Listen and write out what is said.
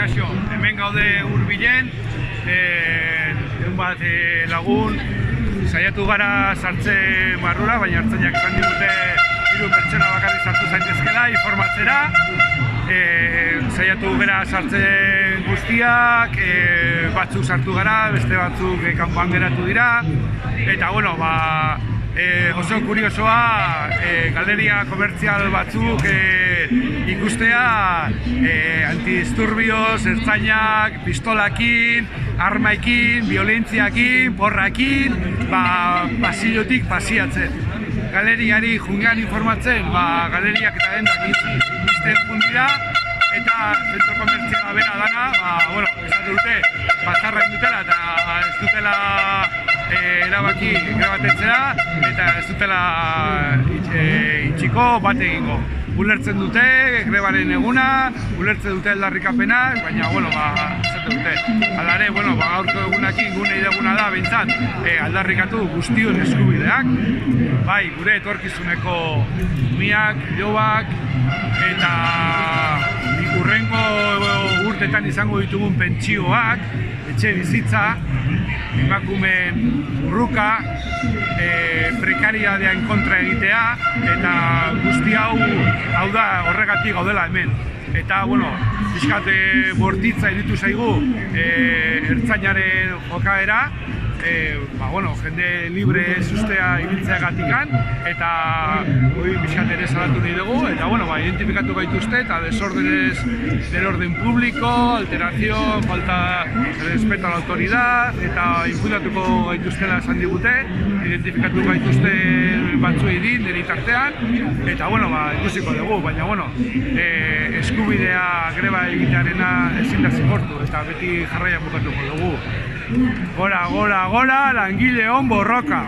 kaixo, hemen gaude hurbilen, egun bat lagun, saiatu gara sartzen barrura, baina ertzainak esan digute 3 pertsona bakarrik sartu zaitezkela informatzera. Saiatu gara sartzen guztiak, batzuk sartu gara, beste batzuk kanpoan geratu dira, eta bueno, oso kuriosoa galeria komertzial batzuk ikustea antidisturbioz, ertzainak, pistolakin, armaikin, violentziakin, porrakin, pasillotik pasiatzen. Galeriari jungean informatzen, galeriak eta dendak izten fundira, eta zentro komertziala bera dana, esate dute, bazarra indutela eta ez dutela erabaki grebatetzera, eta ez dutela itxiko bat egingo. Ulertzen dute grebaren eguna, ulertzen dute aldarrikapenak, baina, esate dute. Alare, gaurko egunakin gune ideguna da, behintzat, aldarrikatu guztion eskubideak, bai, gure etorkizuneko umiak, jobak, eta urrengo urtetan izango ditugun pentsioak, etxe bizitza, emakumeen urruka, prekariadean kontra egitea, eta guzti hau da horregatik gaudela hemen. Eta, pixkat bortitza iritu zaigu ertzainaren jokaera, jende libre sustea ibiltzeagatikan, eta pixkat ere salatu nahi dugu, eta identifikatu gaituzte, eta desórdenes del orden público, alteración, falta de respeto a la autoridad, eta imputatuko gaituztela esan digute, identifikatu gaituzte batzuei din, niri tartean, eta ikusiko dugu, baina eskubidea greba egitearena ezin da zigortu, eta beti jarraian bukatuko dugu. Gora, gora, gora, langile on borroka!